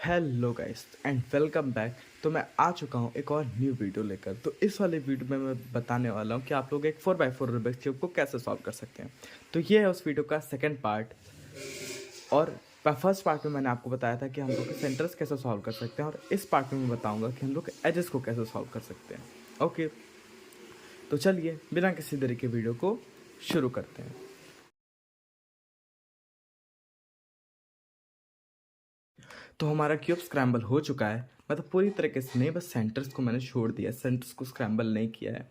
Hello guys and welcome back. तो मैं आ चुका हूँ एक और न्यू वीडियो लेकर। तो इस वाले वीडियो में मैं बताने वाला हूँ कि आप लोग एक 4x4 रूबिक्स क्यूब को कैसे सॉल्व कर सकते हैं। तो ये है उस वीडियो का सेकंड पार्ट। और फर्स्ट पार्ट में मैंने आपको बताया था कि हम लोग के सेंटर्स कैसे सॉल्व कर सकते हैं, और इस पार्ट में मैं बताऊँगा कि हम लोग एजेस को कैसे सॉल्व कर सकते हैं। ओके, तो चलिए बिना किसी देरी के वीडियो को शुरू करते हैं। तो हमारा क्यूब स्क्रैम्बल हो चुका है, मतलब पूरी तरीके से नहीं, बस सेंटर्स को मैंने छोड़ दिया, सेंटर्स को स्क्रैम्बल नहीं किया है।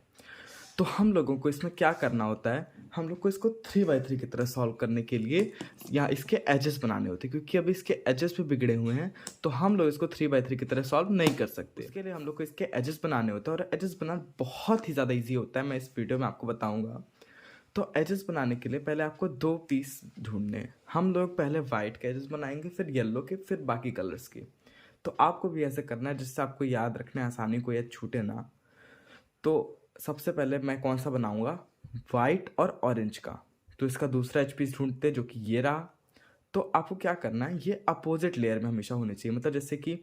तो हम लोगों को इसमें क्या करना होता है, हम लोग को इसको 3x3 की तरह सॉल्व करने के लिए या इसके एजेस बनाने होते हैं, क्योंकि अभी इसके एजेस भी बिगड़े हुए हैं। तो हम लोग इसको 3x3 की तरह सॉल्व नहीं कर सकते। इसके लिए हम लोग को इसके एजेस बनाने होते हैं, और एजेस बनाना बहुत ही ज़्यादा ईजी होता है। मैं इस वीडियो में आपको बताऊँगा। तो एजेस बनाने के लिए पहले आपको 2 पीस ढूंढने हैं। हम लोग पहले वाइट के एजेस बनाएंगे, फिर येलो के, फिर बाकी कलर्स के। तो आपको भी ऐसे करना है जिससे आपको याद रखने आसानी को, या छूटे ना। तो सबसे पहले मैं कौन सा बनाऊंगा, वाइट और ऑरेंज का। तो इसका दूसरा एच पीस ढूंढते हैं, जो कि ये रहा। तो आपको क्या करना है, ये अपोजिट लेयर में हमेशा होने चाहिए। मतलब जैसे कि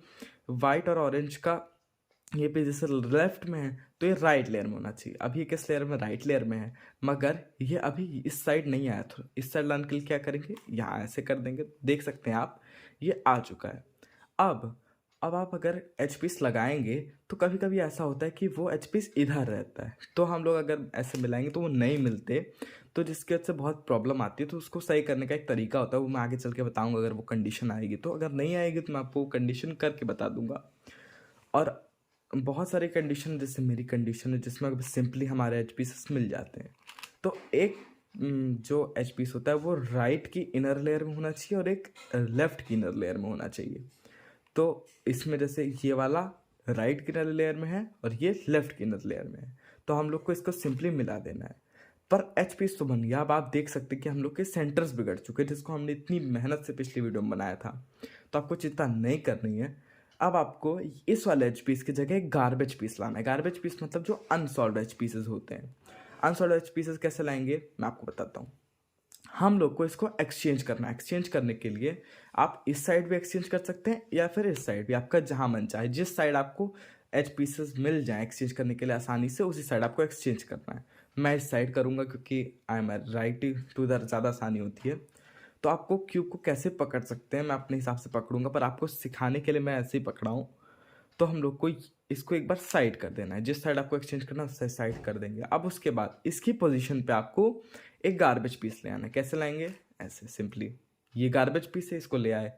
वाइट और ऑरेंज का ये पे जैसे लेफ्ट में है, तो ये राइट लेयर में होना चाहिए। अभी किस लेयर में, राइट लेयर में है, मगर ये अभी इस साइड नहीं आया। तो इस साइड लाने के लिए क्या करेंगे, यहाँ ऐसे कर देंगे। देख सकते हैं आप, ये आ चुका है। अब अब आप अगर एच पीस लगाएंगे तो कभी कभी ऐसा होता है कि वो एच पीस इधर रहता है। तो हम लोग अगर ऐसे मिलाएंगे तो वो नहीं मिलते, तो जिसके वजह से बहुत प्रॉब्लम आती है। तो उसको सही करने का एक तरीका होता है, वो मैं आगे चल के बताऊंगा अगर वो कंडीशन आएगी। तो अगर नहीं आएगी तो मैं आपको कंडीशन करके बता दूंगा। और बहुत सारी कंडीशन, जैसे मेरी कंडीशन है जिसमें सिंपली हमारे एच पीसेस मिल जाते हैं। तो एक जो एच पीस होता है वो राइट की इनर लेयर में होना चाहिए, और एक लेफ्ट की इनर लेयर में होना चाहिए। तो इसमें जैसे ये वाला राइट की इनर लेयर में है और ये लेफ्ट की इनर लेयर में है, तो हम लोग को इसको सिंपली मिला देना है। पर एच पीस तो बन गया। अब आप देख सकते हैं कि हम लोग के सेंटर्स बिगड़ चुके हैं, जिसको हमने इतनी मेहनत से पिछली वीडियो में बनाया था। तो आपको चिंता नहीं करनी है। अब आपको इस वाले एच पीस की जगह एक गार्बेज पीस लाना है। गार्बेज पीस मतलब जो अनसॉल्व एच पीसेस होते हैं। अनसॉल्व एच पीसेस कैसे लाएंगे मैं आपको बताता हूँ। हम लोग को इसको एक्सचेंज करना है। एक्सचेंज करने के लिए आप इस साइड भी एक्सचेंज कर सकते हैं, या फिर इस साइड भी, आपका जहां मन चाहे। जिस साइड आपको एच पीसेस मिल जाए एक्सचेंज करने के लिए आसानी से, उसी साइड आपको एक्सचेंज करना है। मैं इस साइड करूंगा क्योंकि आई एम राइट टू उधर ज़्यादा आसानी होती है। तो आपको क्यूब को कैसे पकड़ सकते हैं मैं अपने हिसाब से पकड़ूंगा, पर आपको सिखाने के लिए मैं ऐसे ही पकड़ा हूँ। तो हम लोग को इसको एक बार साइड कर देना है। जिस साइड आपको एक्सचेंज करना है उस साइड कर देंगे। अब उसके बाद इसकी पोजीशन पे आपको एक गार्बेज पीस ले आना है। कैसे लाएंगे, ऐसे सिंपली। ये गार्बेज पीस है, इसको ले आए।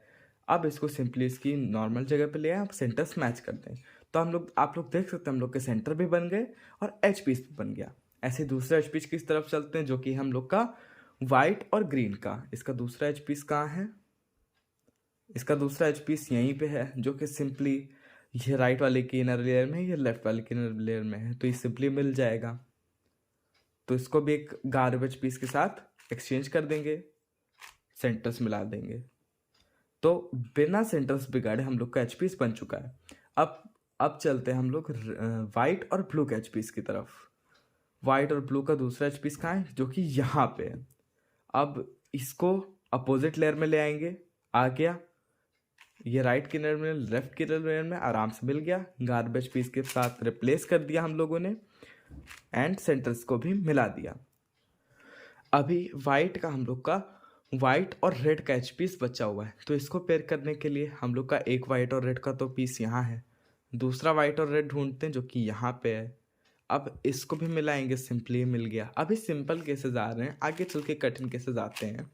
अब इसको सिंपली इसकी नॉर्मल जगह पे ले आए, आप सेंटर्स मैच कर दें। तो आप लोग देख सकते हैं हम लोग के सेंटर भी बन गए और एच पीस भी बन गया। ऐसे दूसरा एच पीस की तरफ चलते हैं, जो कि हम लोग का वाइट और ग्रीन का। इसका दूसरा एच पीस कहाँ है, इसका दूसरा एच पीस यहीं पे है, जो कि सिंपली ये राइट वाले की इनर लेयर में है, ये लेफ्ट वाले की इनर लेयर में है। तो ये सिंपली मिल जाएगा। तो इसको भी एक गार्बेज पीस के साथ एक्सचेंज कर देंगे, सेंटर्स मिला देंगे। तो बिना सेंटर्स बिगाड़े हम लोग का एच पीस बन चुका है। अब चलते हैं हम लोग वाइट और ब्लू के एच पीस की तरफ। वाइट और ब्लू का दूसरा एच पीस कहाँ है, जो कि यहाँ पे है। अब इसको अपोजिट लेयर में ले आएंगे। आ गया, ये राइट की लेयर में, लेफ्ट की लेयर में आराम से मिल गया। गार्बेज पीस के साथ रिप्लेस कर दिया हम लोगों ने, एंड सेंटर्स को भी मिला दिया। अभी वाइट का हम लोग का वाइट और रेड का एच पीस बचा हुआ है। तो इसको पेयर करने के लिए हम लोग का एक वाइट और रेड का तो पीस यहाँ है, दूसरा वाइट और रेड ढूंढते हैं जो कि यहाँ पे है। अब इसको भी मिलाएंगे, सिंपली मिल गया। अभी सिंपल केसेस आ रहे हैं, आगे चल के कठिन केसेस आते हैं।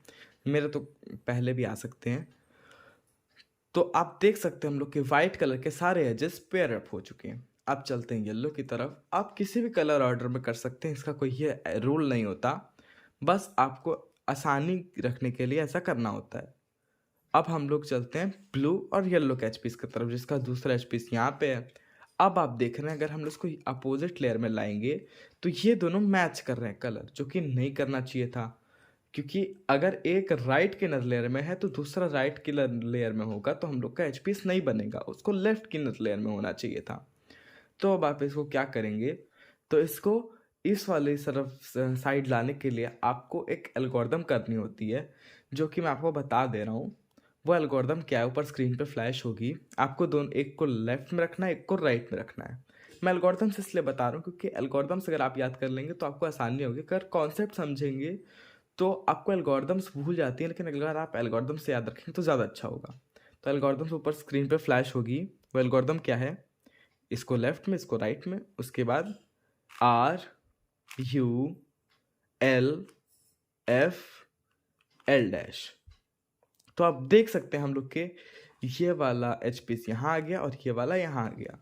मेरे तो पहले भी आ सकते हैं। तो आप देख सकते हैं हम लोग के वाइट कलर के सारे एजेस पेयर अप हो चुके हैं। अब चलते हैं येलो की तरफ। आप किसी भी कलर ऑर्डर में कर सकते हैं, इसका कोई ये रूल नहीं होता, बस आपको आसानी रखने के लिए ऐसा करना होता है। अब हम लोग चलते हैं ब्लू और येलो के एच पीस की तरफ, जिसका दूसरा एच पीस यहाँ पे है। अब आप देख रहे हैं अगर हम इसको अपोजिट लेयर में लाएंगे तो ये दोनों मैच कर रहे हैं कलर, जो कि नहीं करना चाहिए था। क्योंकि अगर एक राइट किनर लेयर में है तो दूसरा राइट किनर लेयर में होगा, तो हम लोग का एच पीस नहीं बनेगा, उसको लेफ्ट किनर लेयर में होना चाहिए था। तो अब आप इसको क्या करेंगे, तो इसको इस वाले तरफ साइड लाने के लिए आपको एक एल्गोरिदम करनी होती है, जो कि मैं आपको बता दे रहा हूँ। वो एल्गोरिदम क्या है ऊपर स्क्रीन पे फ्लैश होगी। आपको दोनों, एक को लेफ्ट में रखना है, एक को राइट में रखना है। मैं एल्गोरिदम से इसलिए बता रहा हूँ क्योंकि एल्गोरिदम्स अगर आप याद कर लेंगे तो आपको आसानी होगी। अगर कॉन्सेप्ट समझेंगे तो आपको एल्गोरिदम्स भूल जाती है, लेकिन अगर आप एल्गोरिदम से याद रखेंगे तो ज़्यादा अच्छा होगा। तो एल्गोरिदम्स ऊपर स्क्रीन पे फ्लैश होगी। वो एल्गोरिदम क्या है, इसको लेफ्ट में, इसको राइट में, उसके बाद RULF L-। तो आप देख सकते हैं हम लोग के ये वाला एच पीस यहाँ आ गया और ये वाला यहाँ आ गया,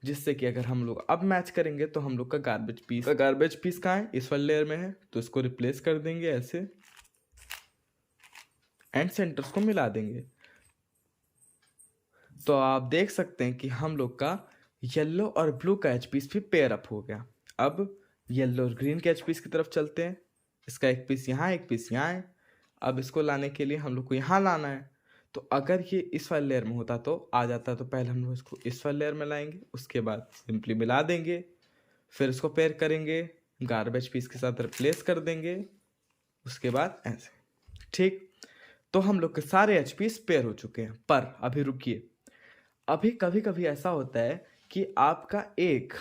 जिससे कि अगर हम लोग अब मैच करेंगे तो हम लोग का गार्बेज पीस कहाँ है, इस वाले लेयर में है, तो इसको रिप्लेस कर देंगे ऐसे एंड सेंटर्स को मिला देंगे। तो आप देख सकते हैं कि हम लोग का येलो और ब्लू का एच पीस भी पेयर अप हो गया। अब येलो और ग्रीन के एच पीस की तरफ चलते हैं। इसका एक पीस यहाँ, एक पीस यहाँ है। अब इसको लाने के लिए हम लोग को यहाँ लाना है। तो अगर ये इस वाले लेयर में होता तो आ जाता, तो पहले हम लोग इसको इस वाले लेयर में लाएंगे, उसके बाद सिंपली मिला देंगे, फिर इसको पेयर करेंगे, गार्बेज पीस के साथ रिप्लेस कर देंगे, उसके बाद ऐसे। ठीक, तो हम लोग के सारे एच पीस पेयर हो चुके हैं। पर अभी रुकिए, अभी कभी कभी ऐसा होता है कि आपका एक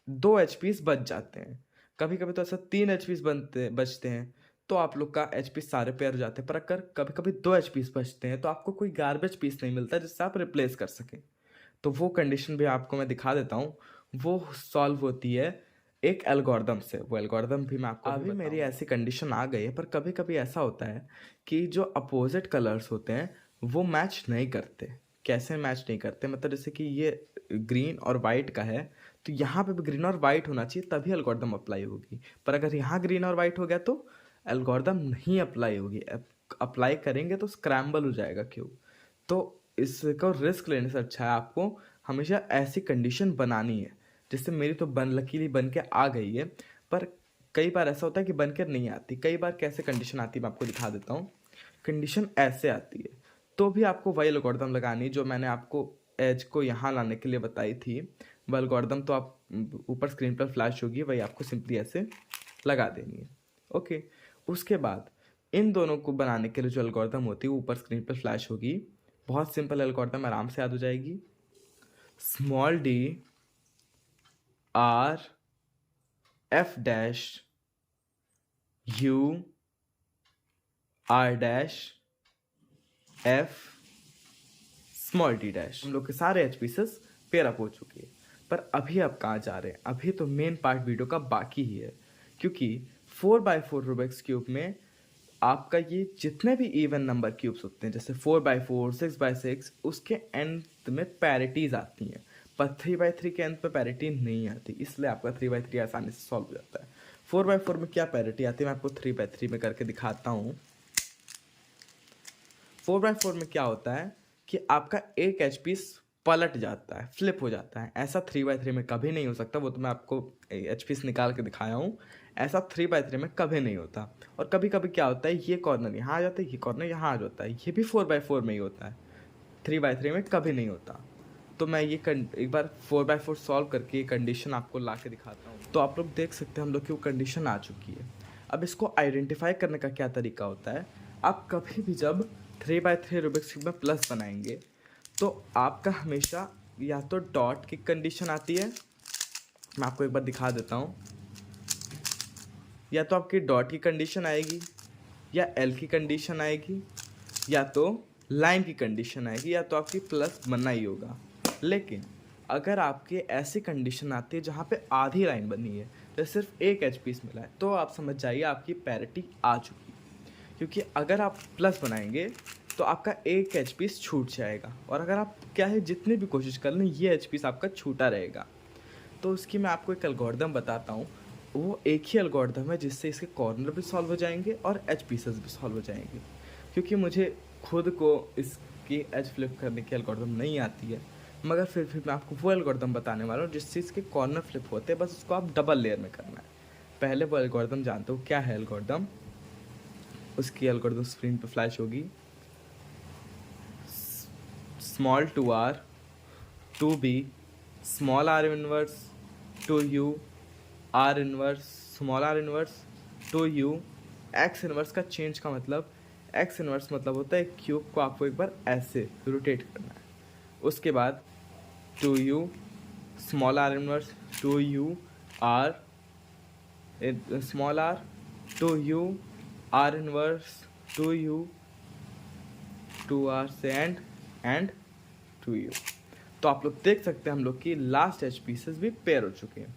दो एच पीस बच जाते हैं। कभी कभी तो ऐसा 3 एच पीस बचते हैं, तो आप लोग का एच पीस सारे पेयर हो जाते हैं। पर अगर कभी कभी 2 एच पीस बचते हैं तो आपको कोई गार्बेज पीस नहीं मिलता जिससे आप रिप्लेस कर सकें। तो वो कंडीशन भी आपको मैं दिखा देता हूँ। वो सॉल्व होती है एक एल्गोरिदम से। वो एल्गोरिदम भी मैं आपको अभी मेरी ऐसी कंडीशन आ गई है। पर कभी कभी ऐसा होता है कि जो अपोजिट कलर्स होते हैं वो मैच नहीं करते। कैसे मैच नहीं करते, मतलब जैसे कि ये ग्रीन और वाइट का है, तो यहाँ पे भी ग्रीन और वाइट होना चाहिए तभी एल्गोरिदम अप्लाई होगी। पर अगर यहाँ ग्रीन और वाइट हो गया तो एल्गोरिदम नहीं अप्लाई होगी। अप्लाई करेंगे तो स्क्रैम्बल हो जाएगा क्यों। तो इसको रिस्क लेने से अच्छा है आपको हमेशा ऐसी कंडीशन बनानी है। जिससे मेरी तो लकीली बन के आ गई है, पर कई बार ऐसा होता है कि बनकर नहीं आती। कई बार कैसे कंडीशन आती है मैं आपको दिखा देता हूँ। कंडीशन ऐसे आती है, तो भी आपको वही एल्गोरिदम लगानी जो मैंने आपको एज को यहाँ लाने के लिए बताई थी। वह एल्गोरिदम तो आप ऊपर स्क्रीन पर फ्लैश होगी, वही आपको सिंपली ऐसे लगा देनी है। ओके, उसके बाद इन दोनों को बनाने के लिए जो एल्गोरिदम होती है ऊपर स्क्रीन पर फ्लैश होगी। बहुत सिंपल एल्गोरिदम, आराम से याद हो जाएगी। Small d R F dash U R dash F small d dash. हम लोग के सारे एच पीसेस पेयर अप हो चुके हैं। पर अभी आप कहाँ जा रहे हैं, अभी तो मेन पार्ट वीडियो का बाकी ही है। क्योंकि 4x4 रूबिक्स क्यूब में आपका ये जितने भी इवन नंबर क्यूब्स होते हैं, जैसे 4x4, 6x6, उसके एंड में पैरिटीज आती हैं। पर 3x3 के एंड पे पैरिटी नहीं आती, इसलिए आपका 3x3 आसानी से सॉल्व हो जाता है। 4x4 में क्या पैरिटी आती है मैं आपको 3x3 में करके दिखाता हूँ। 4x4 में क्या होता है कि आपका एक एच पीस पलट जाता है, फ्लिप हो जाता है। ऐसा 3x3 में कभी नहीं हो सकता। वो तो मैं आपको एच पीस निकाल के दिखाया हूँ। ऐसा 3x3 में कभी नहीं होता। और कभी कभी क्या होता है, ये कॉर्नर यहाँ आ जाता है, ये कॉर्नर यहाँ आ जाता है। ये भी 4x4 में ही होता है, 3x3 में कभी नहीं होता। तो मैं ये एक बार 4x4 सॉल्व करके ये कंडीशन आपको ला के दिखाता हूँ। तो आप लोग देख सकते हैं हम लोग की वो कंडीशन आ चुकी है। अब इसको आइडेंटिफाई करने का क्या तरीका होता है, आप कभी भी जब 3x3 रूबिक्स क्यूब में प्लस बनाएंगे तो आपका हमेशा या तो डॉट की कंडीशन आती है, मैं आपको एक बार दिखा देता हूँ। या तो आपकी डॉट की कंडीशन आएगी, या एल की कंडीशन आएगी, या तो लाइन की कंडीशन आएगी, या तो आपकी प्लस बनना ही होगा। लेकिन अगर आपके ऐसी कंडीशन आती है जहाँ पे आधी लाइन बनी है, तो सिर्फ एक एच पीस मिला है, तो आप समझ जाइए आपकी पैरिटी आ चुकी है। क्योंकि अगर आप प्लस बनाएंगे तो आपका एक एच पीस छूट जाएगा, और अगर आप क्या है जितनी भी कोशिश कर लें ये एच पीस आपका छूटा रहेगा। तो उसकी मैं आपको एक एल्गोरिदम बताता हूँ। वो एक ही एल्गोरिदम है जिससे इसके कॉर्नर भी सॉल्व हो जाएंगे और एच पीसेस भी सॉल्व हो जाएंगे। क्योंकि मुझे खुद को इसकी एज फ्लिप करने की एल्गोरिदम नहीं आती है, मगर फिर भी मैं आपको वो एल्गोरिदम बताने वाला हूँ जिससे इसके कॉर्नर फ्लिप होते हैं। बस उसको आप डबल लेयर में करना है। पहले वो एल्गोरिदम जानते हो क्या है एल्गोरिदम, उसकी एल्गोरिदम स्क्रीन पर फ्लैश होगी। Small 2r 2b small r inverse 2u r inverse small r inverse 2u x inverse का चेंज का मतलब एक्स इनवर्स मतलब होता है क्यूब को आपको एक बार ऐसे रोटेट करना है। उसके बाद 2u small R inverse 2u R small R 2u R inverse 2u 2r से एंड 2u। तो आप लोग देख सकते हैं हम लोग की लास्ट एच पीसेस भी पेयर हो चुके हैं।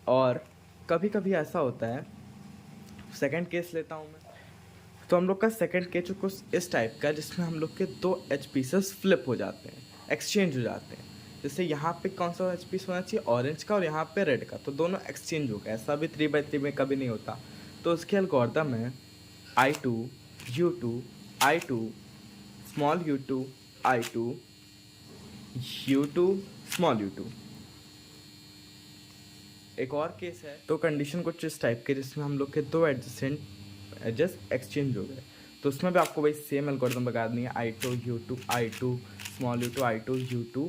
और कभी कभी ऐसा होता है, सेकंड केस लेता हूँ मैं, तो हम लोग का सेकंड केस कुछ इस टाइप का जिसमें हम लोग के दो एच पीसेस फ्लिप हो जाते हैं, एक्सचेंज हो जाते हैं। जैसे यहाँ पे कौन सा एच पीस होना चाहिए, ऑरेंज का, और यहाँ पे रेड का, तो दोनों एक्सचेंज हो गए। ऐसा भी 3x3 में कभी नहीं होता। तो उसके एल्गोरिथम है I2 U2 I2 small u2 I2 U2 small u2। एक और केस है, तो कंडीशन कुछ इस टाइप के जिसमें हम लोग के दो एडजेस एक्सचेंज हो गए। तो उसमें भी आपको वही सेम एल्गोरिथम लगा देनी है, I2 U2 I2 small u2 I2 U2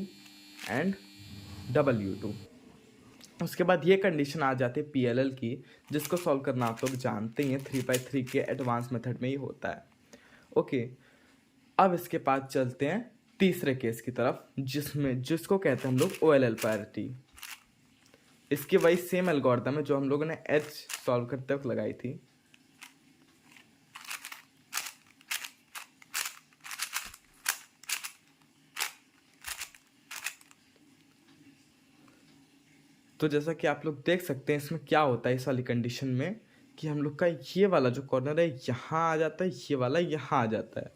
and double U2। उसके बाद ये कंडीशन आ जाती है PLL की, जिसको सॉल्व करना आप लोग जानते ही हैं, 3x3 के एडवांस मेथड में ही होता है। ओके, अब इसके बाद चलते हैं तीसरे केस की तरफ, जिसको कहते हैं हम लोग OLL पैरिटी। इसकी वही सेम एल्गोरिथम है जो हम लोगों ने H सॉल्व करते वक्त लगाई थी। तो जैसा कि आप लोग देख सकते हैं इसमें क्या होता है इस वाली कंडीशन में, कि हम लोग का ये वाला जो कॉर्नर है यहाँ आ जाता है, ये वाला यहाँ आ जाता है।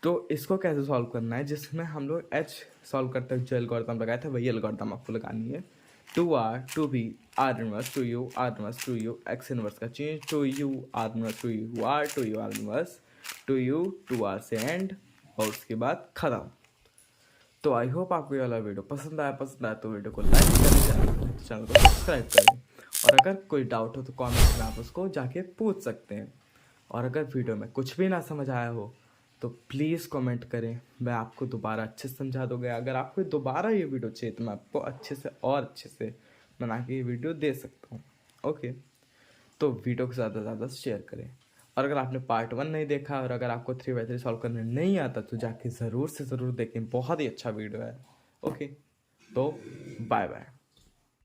तो इसको कैसे सॉल्व करना है, जिसमें हम लोग H सॉल्व करते हैं जो एल्गोरिथम लगाया था वही एल्गोरिथम आपको लगानी है। 2r 2b r inverse 2u r inverse 2u x inverse का change 2u r inverse 2u r 2u r inverse 2u 2r से एंड, और उसके बाद खत्म। तो आई होप आपको ये वाला वीडियो पसंद आया तो वीडियो को लाइक करें, चैनल को सब्सक्राइब करें, और अगर कोई डाउट हो तो कमेंट में आप उसको जाके पूछ सकते हैं। और अगर वीडियो में कुछ भी ना समझ आया हो तो प्लीज़ कमेंट करें, मैं आपको दोबारा अच्छे से समझा दूँगा। अगर आपको दोबारा ये वीडियो चाहिए तो मैं आपको अच्छे से और अच्छे से बना के ये वीडियो दे सकता हूँ। ओके, तो वीडियो को ज़्यादा से ज़्यादा शेयर करें। और अगर आपने पार्ट 1 नहीं देखा और अगर आपको 3x3 सॉल्व करने नहीं आता तो जाके ज़रूर से ज़रूर देखें, बहुत ही अच्छा वीडियो है। ओके, तो बाय बाय।